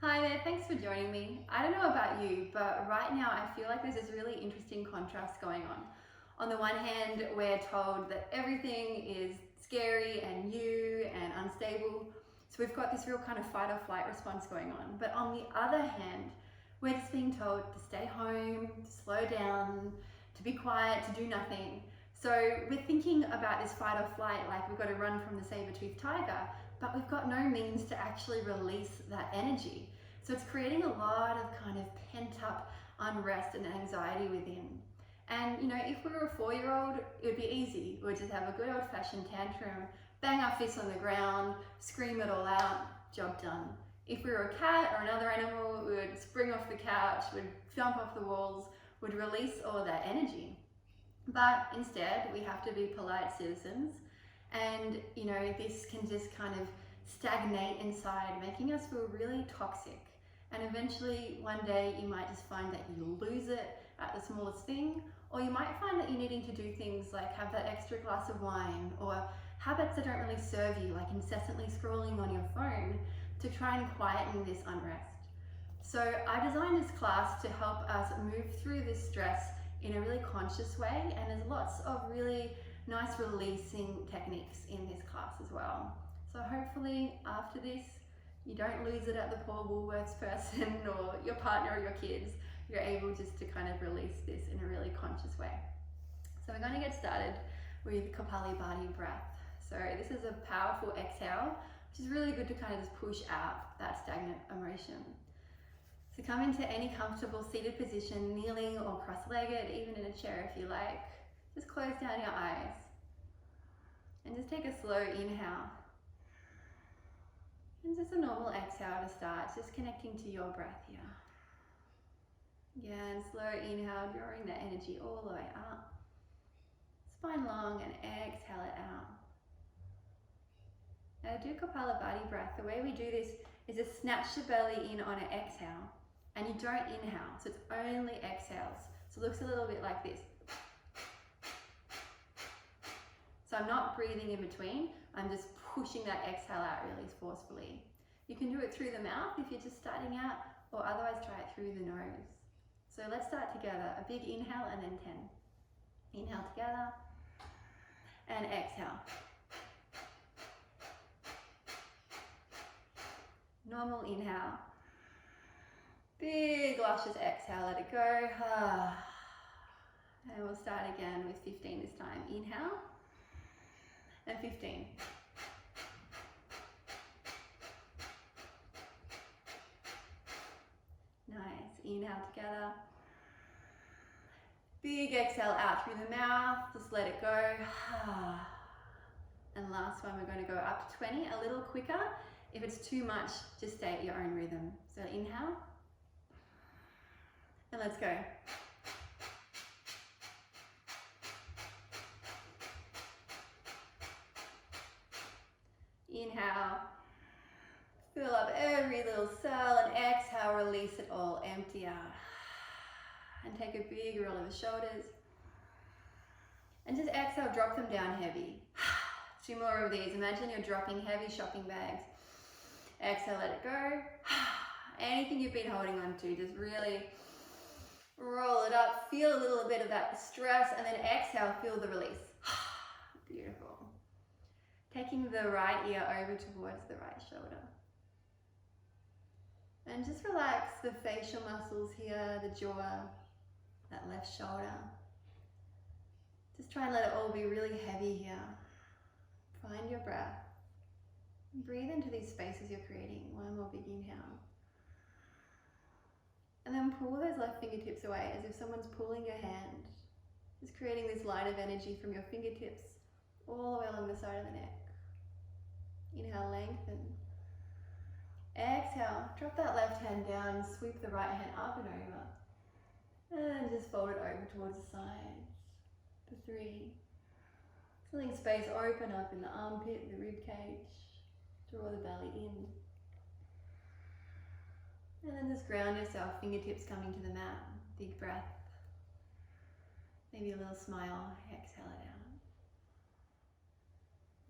Hi there, thanks for joining me. I don't know about you, but right now I feel like there's this really interesting contrast going on. On the one hand, we're told that everything is scary and new and unstable, so we've got this real kind of fight or flight response going on. But on the other hand, we're just being told to stay home, to slow down, to be quiet, to do nothing. So we're thinking about this fight or flight like we've got to run from the saber-toothed tiger, but we've got no means to actually release that energy. So it's creating a lot of kind of pent up unrest and anxiety within. And if we were a 4-year-old, it would be easy. We'd just have a good old fashioned tantrum, bang our fists on the ground, scream it all out, job done. If we were a cat or another animal, we would spring off the couch, would jump off the walls, would release all of that energy. But instead, we have to be polite citizens. And this can just kind of stagnate inside, making us feel really toxic. And eventually, one day, you might just find that you lose it at the smallest thing, or you might find that you're needing to do things like have that extra glass of wine, or habits that don't really serve you, like incessantly scrolling on your phone, to try and quieten this unrest. So I designed this class to help us move through this stress in a really conscious way, and there's lots of really nice releasing techniques in this class as well. So hopefully after this, you don't lose it at the poor Woolworths person or your partner or your kids. You're able just to kind of release this in a really conscious way. So we're going to get started with Kapalabhati breath. So this is a powerful exhale, which is really good to kind of just push out that stagnant emotion. So come into any comfortable seated position, kneeling or cross-legged, even in a chair if you like. Just close down your eyes and just take a slow inhale. And just a normal exhale to start, just connecting to your breath here. Again, slow inhale, drawing that energy all the way up. Spine long, and exhale it out. Now to do Kapalabhati breath, the way we do this is to snatch the belly in on an exhale, and you don't inhale, so it's only exhales. So it looks a little bit like this. So I'm not breathing in between, I'm just pushing that exhale out really forcefully. You can do it through the mouth if you're just starting out, or otherwise try it through the nose. So let's start together. A big inhale and then 10. Inhale together and exhale. Normal inhale. Big luscious exhale, let it go. And we'll start again with 15 this time. Inhale and 15. Nice, inhale together. Big exhale out through the mouth, just let it go. And last one, we're going to go up to 20, a little quicker. If it's too much, just stay at your own rhythm. So inhale, and let's go. Inhale, fill up every little cell, and exhale, release it all, empty out. And take a big roll of the shoulders. And just exhale, drop them down heavy. 2 more of these. Imagine you're dropping heavy shopping bags. Exhale, let it go. Anything you've been holding on to, just really roll it up. Feel a little bit of that stress, and then exhale, feel the release. Beautiful. Taking the right ear over towards the right shoulder. And just relax the facial muscles here, the jaw, that left shoulder. Just try and let it all be really heavy here. Find your breath. Breathe into these spaces you're creating. One more big inhale. And then pull those left fingertips away as if someone's pulling your hand. Just creating this line of energy from your fingertips all the way along the side of the neck. Inhale, lengthen. Exhale, drop that left hand down, sweep the right hand up and over. And just fold it over towards the sides. For 3. Feeling space open up in the armpit, the rib cage. Draw the belly in. And then just ground yourself, fingertips coming to the mat. Big breath. Maybe a little smile, exhale it out.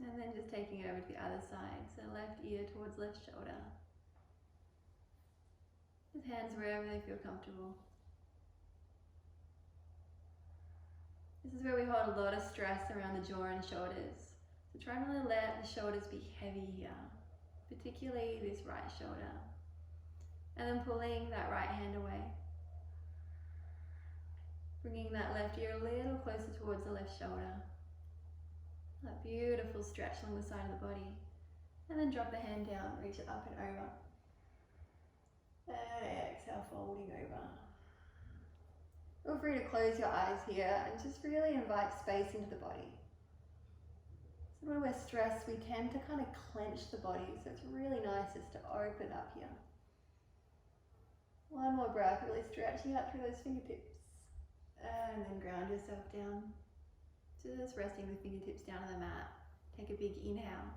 And then just taking it over to the other side. So left ear towards left shoulder. With hands wherever they feel comfortable. This is where we hold a lot of stress around the jaw and shoulders. So try not to let the shoulders be heavy here, particularly this right shoulder. And then pulling that right hand away. Bringing that left ear a little closer towards the left shoulder. That beautiful stretch along the side of the body. And then drop the hand down, reach it up and over. And exhale, folding over. Feel free to close your eyes here and just really invite space into the body. So when we're stressed, we tend to kind of clench the body, so it's really nice just to open up here. One more breath, really stretching out through those fingertips. And then ground yourself down. Just resting the fingertips down on the mat. Take a big inhale.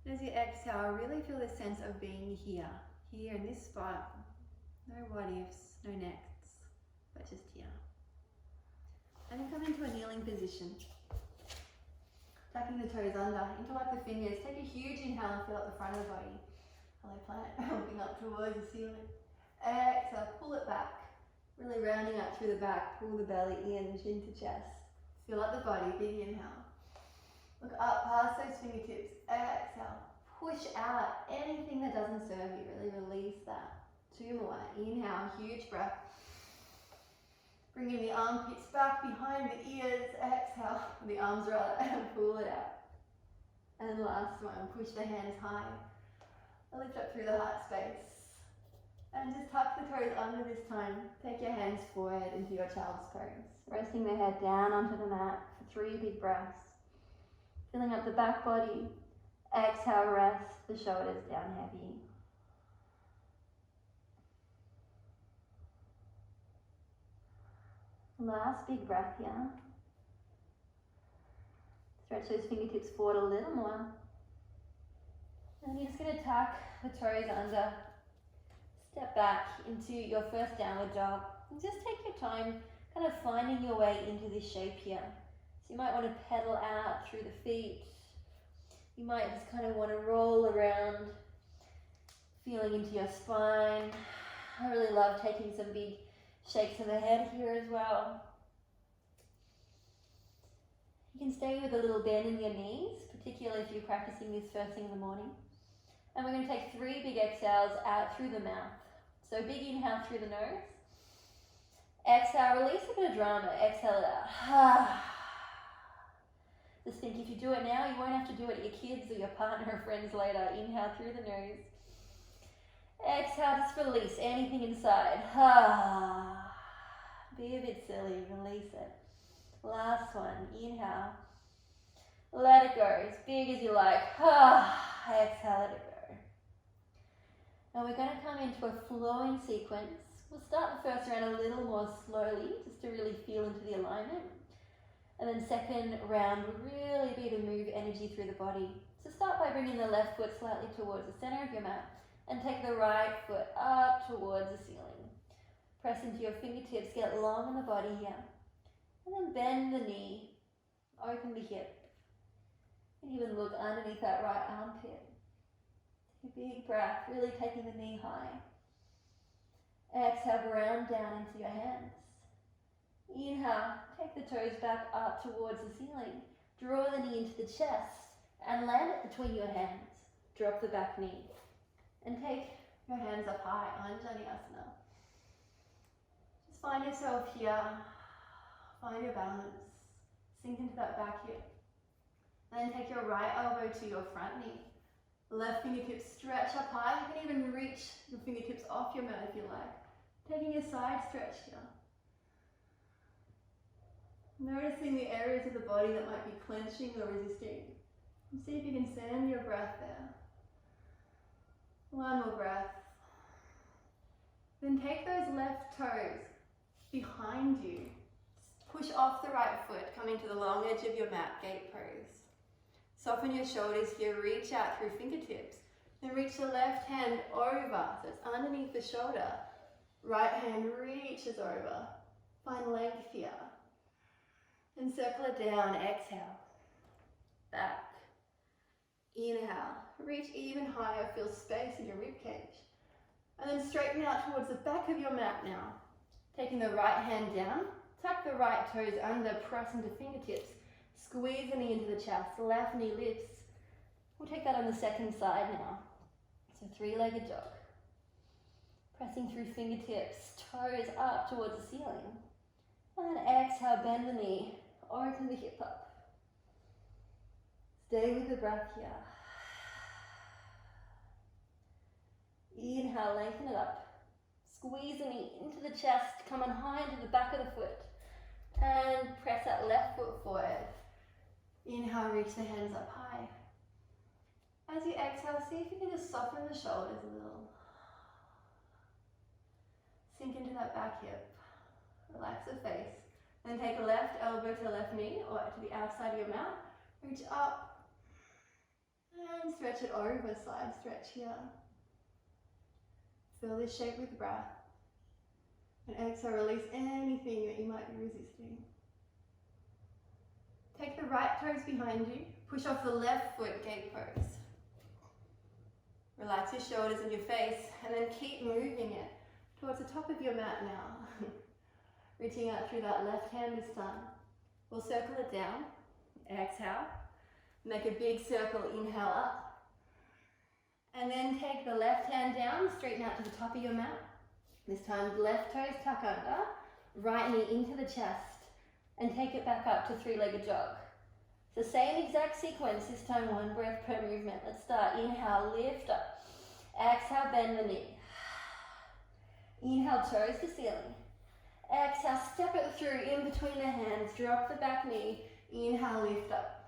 And as you exhale, really feel this sense of being here. Here in this spot. No what ifs, no next, but just here. And then come into a kneeling position. Tucking the toes under, interlock the fingers. Take a huge inhale and feel up the front of the body. Hello planet, looking up towards the ceiling. Exhale, pull it back. Really rounding out through the back, pull the belly in, chin to chest. Fill up the body, big inhale. Look up past those fingertips. Exhale, push out anything that doesn't serve you. Really release that. 2 more. Inhale, huge breath. Bringing the armpits back behind the ears. Exhale, the arms rather, and pull it out. And last one, push the hands high. Lift up through the heart space. And just tuck the toes under this time. Take your hands forward into your child's pose. Resting the head down onto the mat for 3 big breaths. Filling up the back body. Exhale, rest the shoulders down heavy. Last big breath here. Stretch those fingertips forward a little more. And you're just going to tuck the toes under. Step back into your first downward dog. And just take your time kind of finding your way into this shape here. So you might want to pedal out through the feet. You might just kind of want to roll around, feeling into your spine. I really love taking some big shakes of the head here as well. You can stay with a little bend in your knees, particularly if you're practicing this first thing in the morning. And we're going to take 3 big exhales out through the mouth. So big inhale through the nose. Exhale, release a bit of drama. Exhale it out. Just think if you do it now, you won't have to do it to your kids or your partner or friends later. Inhale through the nose. Exhale, just release anything inside. Be a bit silly, release it. Last one, inhale. Let it go, as big as you like. Exhale, let it go. Now we're going to come into a flowing sequence. We'll start the first round a little more slowly, just to really feel into the alignment. And then second round will really be to move energy through the body. So start by bringing the left foot slightly towards the center of your mat and take the right foot up towards the ceiling. Press into your fingertips, get long in the body here. And then bend the knee, open the hip. And even look underneath that right armpit. Take a big breath, really taking the knee high. Exhale, ground down into your hands. Inhale, take the toes back up towards the ceiling. Draw the knee into the chest and land it between your hands. Drop the back knee. And take your hands up high, Anjaneyasana. Just find yourself here. Find your balance. Sink into that back hip. And then take your right elbow to your front knee. Left fingertips stretch up high. You can even reach your fingertips off your mat if you like. Taking a side stretch here. Noticing the areas of the body that might be clenching or resisting. And see if you can send your breath there. One more breath. Then take those left toes behind you. Push off the right foot, coming to the long edge of your mat, gate pose. Soften your shoulders here, reach out through fingertips. Then reach the left hand over, so it's underneath the shoulder. Right hand reaches over. Find length here. And circle it down, exhale. Back. Inhale. Reach even higher, feel space in your rib cage. And then straighten out towards the back of your mat now. Taking the right hand down, tuck the right toes under, press into fingertips. Squeeze the knee into the chest, left knee lifts. We'll take that on the second side now. So three-legged jog. Pressing through fingertips, toes up towards the ceiling. And exhale, bend the knee, open the hip up. Stay with the breath here. Inhale, lengthen it up. Squeeze the knee into the chest, come on high into the back of the foot. And press that left foot forward. Inhale, reach the hands up high. As you exhale, see if you can just soften the shoulders a little. Sink into that back hip. Relax the face. Then take a left elbow to left knee or to the outside of your mat. Reach up and stretch it over, side stretch here. Fill this shape with breath. And exhale, release anything that you might be resisting. Take the right toes behind you. Push off the left foot, gate pose. Relax your shoulders and your face, and then keep moving it towards the top of your mat now. Reaching out through that left hand this time. We'll circle it down. Exhale. Make a big circle, inhale up. And then take the left hand down, straighten out to the top of your mat. This time, left toes tuck under, right knee into the chest, and take it back up to three-legged jog. So same exact sequence, this time one breath per movement. Let's start. Inhale, lift up. Exhale, bend the knee. Inhale, toes to ceiling. Exhale, step it through in between the hands. Drop the back knee. Inhale, lift up.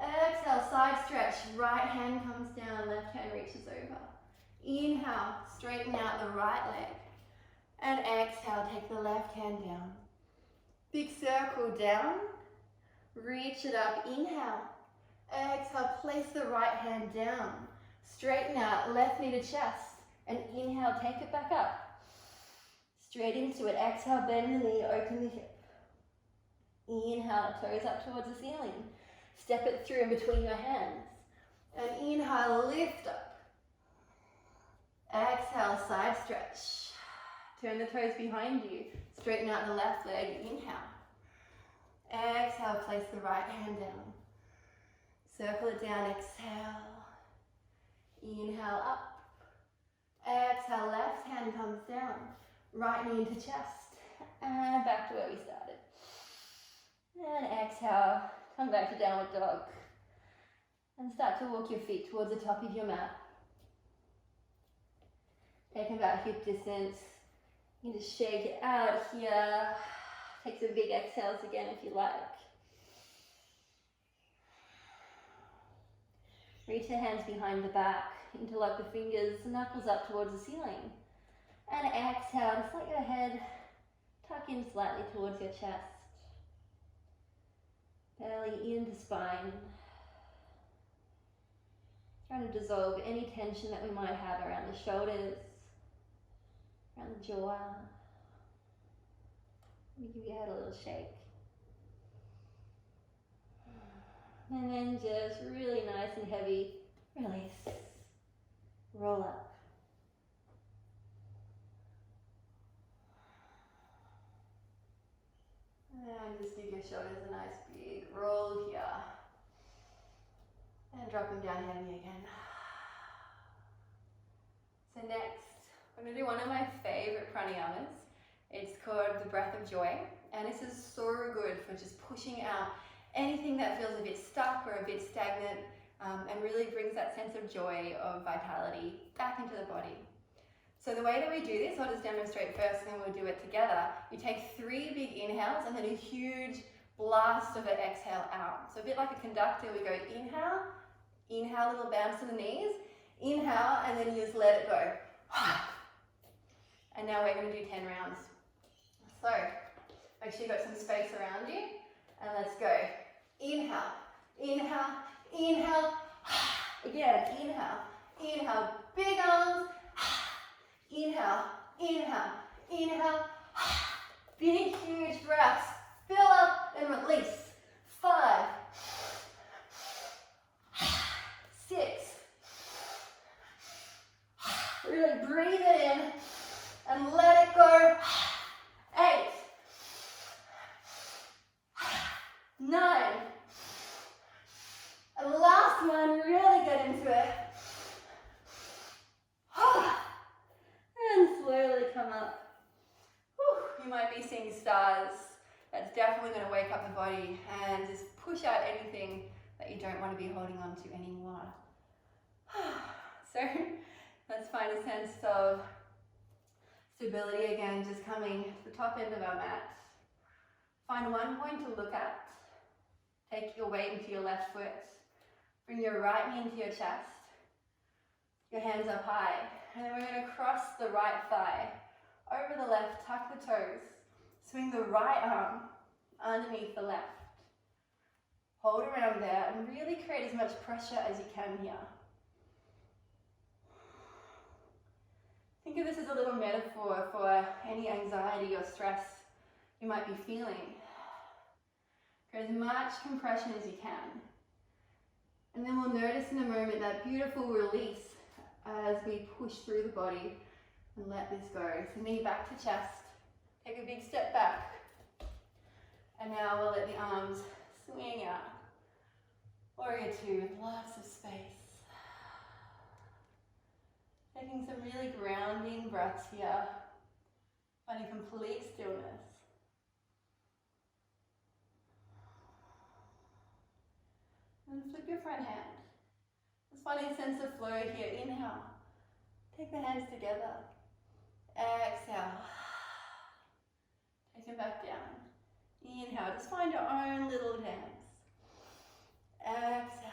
Exhale, side stretch. Right hand comes down, left hand reaches over. Inhale, straighten out the right leg. And exhale, take the left hand down. Big circle down. Reach it up. Inhale. Exhale, place the right hand down. Straighten out, left knee to chest. And inhale, take it back up. Straight into it. Exhale, bend the knee, open the hip. Inhale, toes up towards the ceiling. Step it through in between your hands. And inhale, lift up. Exhale, side stretch. Turn the toes behind you. Straighten out the left leg. Inhale. Exhale, place the right hand down. Circle it down, exhale. Inhale, up. Exhale, left hand comes down. Right knee into chest. And back to where we started. And exhale, come back to downward dog. And start to walk your feet towards the top of your mat. Take about hip distance. You can just shake it out here. Take some big exhales again if you like. Reach the hands behind the back. Interlock the fingers, knuckles up towards the ceiling. And exhale, just let your head tuck in slightly towards your chest. Belly into spine. Trying to dissolve any tension that we might have around the shoulders, around the jaw. Give your head a little shake. And then just really nice and heavy release. Roll up. And just give your shoulders a nice big roll here. And drop them down heavy again. So next, I'm going to do one of my favorite pranayamas. It's called the breath of joy. And this is so good for just pushing out anything that feels a bit stuck or a bit stagnant, and really brings that sense of joy, of vitality back into the body. So the way that we do this, I'll just demonstrate first and then we'll do it together. You take 3 big inhales and then a huge blast of an exhale out. So a bit like a conductor, we go inhale, inhale, little bounce to the knees, inhale, and then you just let it go. And now we're going to do 10 rounds. So make sure you've got some space around you, and let's go. Inhale, inhale, inhale, again, inhale, inhale, big arms, inhale, inhale, inhale, big huge breaths, fill up and release. 5, 6, Really breathe it in and let it go. 8, 9, and last one, really get into it. And slowly come up. Whew, you might be seeing stars. That's definitely going to wake up the body and just push out anything that you don't want to be holding on to anymore. So let's find a sense of stability again, just coming to the top end of our mat. Find one point to look at. Take your weight into your left foot. Bring your right knee into your chest. Your hands up high. And then we're going to cross the right thigh over the left, tuck the toes. Swing the right arm underneath the left. Hold around there and really create as much pressure as you can here. Think of this as a little metaphor for any anxiety or stress you might be feeling. Create as much compression as you can. And then we'll notice in a moment that beautiful release as we push through the body and let this go. So knee back to chest. Take a big step back. And now we'll let the arms swing out. Warrior 2 with lots of space. Taking some really grounding breaths here. Finding complete stillness. And flip your front hand. Just finding a sense of flow here. Inhale. Take the hands together. Exhale. Take them back down. Inhale. Just find your own little dance. Exhale.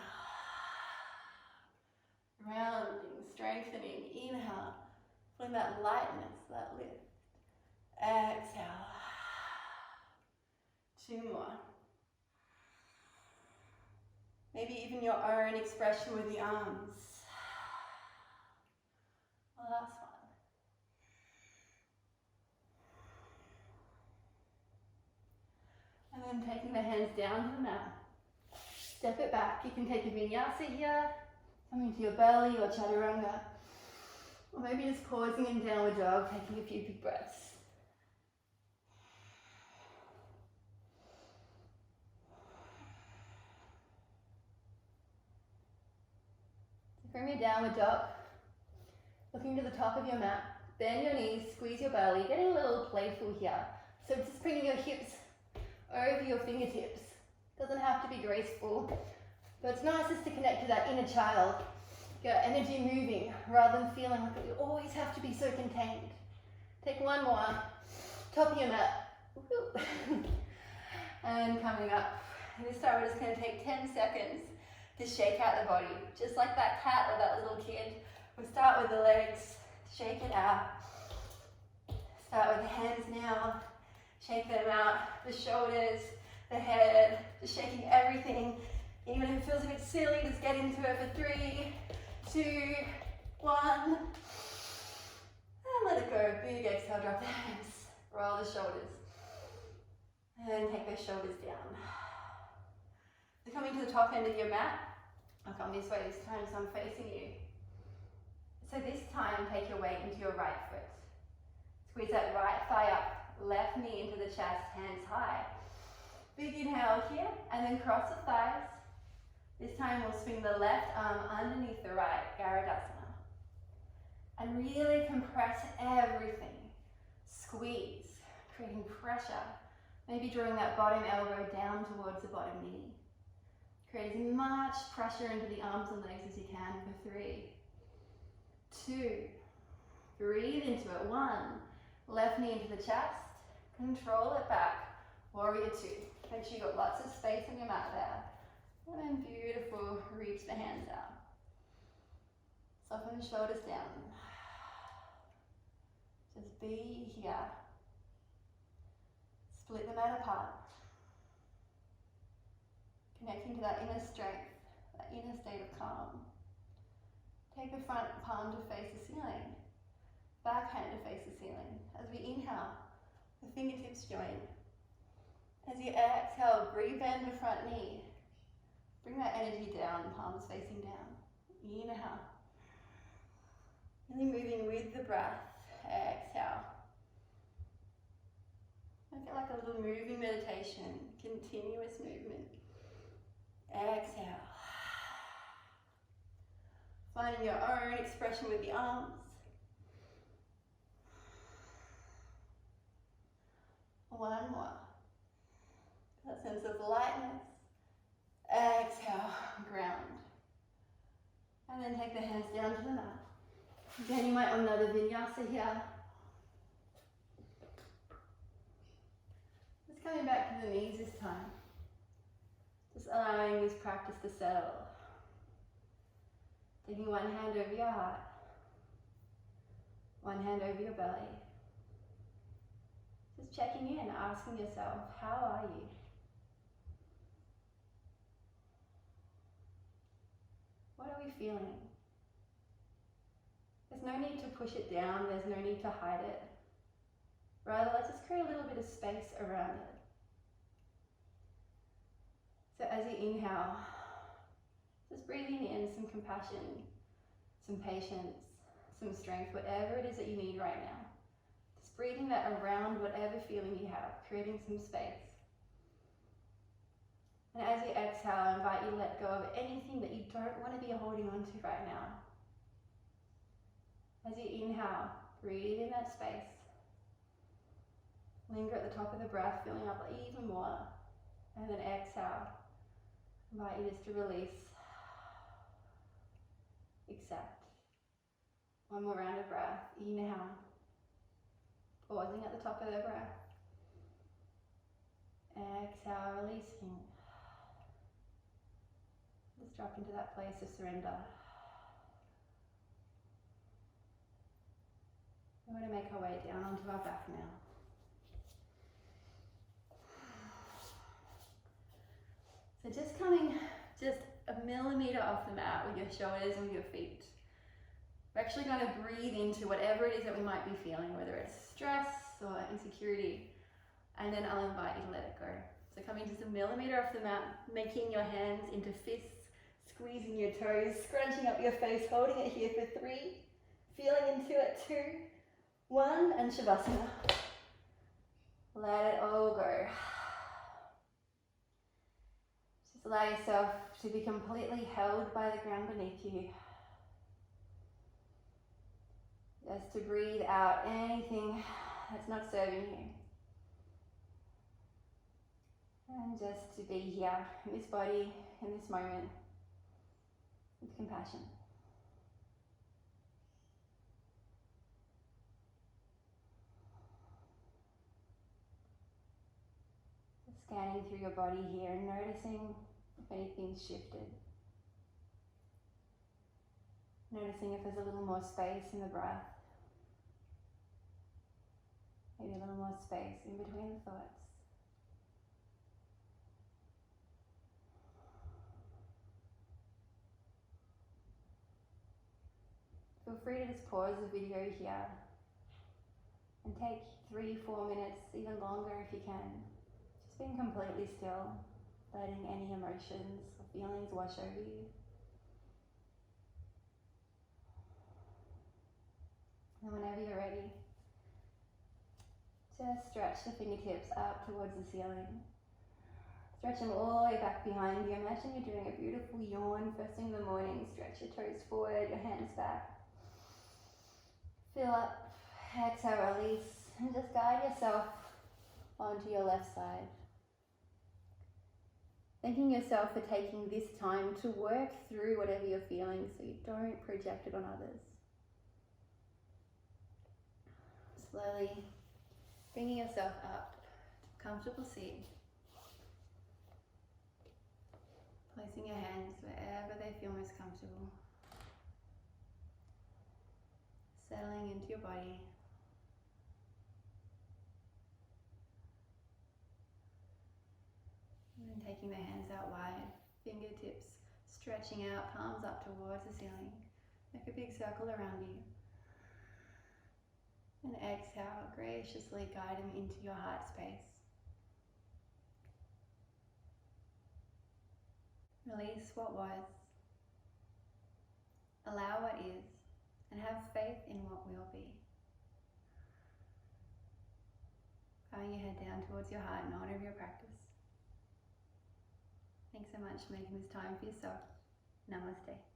Rounding, strengthening. Inhale. Feeling that lightness, that lift. Exhale. 2 more. Maybe even your own expression with the arms. Last one. And then taking the hands down to the mat. Step it back. You can take a vinyasa here, coming to your belly or chaturanga. Or maybe just pausing in downward dog, taking a few big breaths. From your downward dog, looking to the top of your mat, bend your knees, squeeze your belly, getting a little playful here. So just bringing your hips over your fingertips. Doesn't have to be graceful, but it's nice just to connect to that inner child. Get energy moving rather than feeling like you always have to be so contained. Take one more, top of your mat. And coming up. And this time we're just going to take 10 seconds to shake out the body. Just like that cat or that little kid. We'll start with the legs, shake it out. Start with the hands now, shake them out. The shoulders, the head, just shaking everything. Even if it feels a bit silly, just get into it for 3, 2, 1. And let it go. Big exhale, drop the hands. Roll the shoulders. And take those shoulders down. So coming to the top end of your mat, I'll come this way this time so I'm facing you. So this time take your weight into your right foot. Squeeze that right thigh up, left knee into the chest, hands high. Big inhale here and then cross the thighs. This time we'll swing the left arm underneath the right, Garudasana. And really compress everything. Squeeze, creating pressure. Maybe drawing that bottom elbow down towards the bottom knee. Create as much pressure into the arms and legs as you can for 3, 2, breathe into it, 1, left knee into the chest, control it back, warrior 2. Make sure you've got lots of space on your mat there. And then beautiful, reach the hands out. Soften the shoulders down. Just be here. Split the mat apart. Connecting to that inner strength, that inner state of calm. Take the front palm to face the ceiling, back hand to face the ceiling. As we inhale, the fingertips join. As you exhale, rebend the front knee. Bring that energy down, palms facing down. Inhale. Really moving with the breath. Exhale. Make it like a little moving meditation, continuous movement. Exhale. Finding your own expression with the arms. One more. That sense of lightness. Exhale, ground. And then take the hands down to the mat. Again, you might want another vinyasa here. Just coming back to the knees this time. Just allowing this practice to settle. Taking one hand over your heart. One hand over your belly. Just checking in, asking yourself, how are you? What are we feeling? There's no need to push it down, there's no need to hide it. Rather, let's just create a little bit of space around it. So as you inhale, just breathing in some compassion, some patience, some strength, whatever it is that you need right now. Just breathing that around whatever feeling you have, creating some space. And as you exhale, I invite you to let go of anything that you don't want to be holding on to right now. As you inhale, breathe in that space. Linger at the top of the breath, filling up even more. And then exhale. Invite you just to release. Accept. One more round of breath. Inhale. Pausing at the top of the breath. Exhale, releasing. Just drop into that place of surrender. We're going to make our way down onto our back now. So just coming just a millimeter off the mat with your shoulders and with your feet. We're actually going to breathe into whatever it is that we might be feeling, whether it's stress or insecurity, and then I'll invite you to let it go. So coming just a millimeter off the mat, making your hands into fists, squeezing your toes, scrunching up your face, holding it here for 3, feeling into it 2, 1, and Savasana. Let it all go. Just allow yourself to be completely held by the ground beneath you. Just to breathe out anything that's not serving you. And just to be here in this body, in this moment, with compassion. Scanning through your body here and noticing if anything's shifted. Noticing if there's a little more space in the breath. Maybe a little more space in between the thoughts. Feel free to just pause the video here and take 3-4 minutes, even longer if you can. Just being completely still, letting any emotions or feelings wash over you. And whenever you're ready, just stretch the fingertips up towards the ceiling. Stretch them all the way back behind you. Imagine you're doing a beautiful yawn first thing in the morning. Stretch your toes forward, your hands back. Fill up, exhale, release, and just guide yourself onto your left side. Thanking yourself for taking this time to work through whatever you're feeling so you don't project it on others. Slowly bringing yourself up to a comfortable seat. Placing your hands wherever they feel most comfortable. Settling into your body. And then taking the hands out wide, fingertips stretching out, palms up towards the ceiling. Make a big circle around you. And exhale, graciously guide them into your heart space. Release what was. Allow what is. and have faith in what will be. Bowing your head down towards your heart in honor of your practice. Thanks so much for making this time for yourself. Namaste.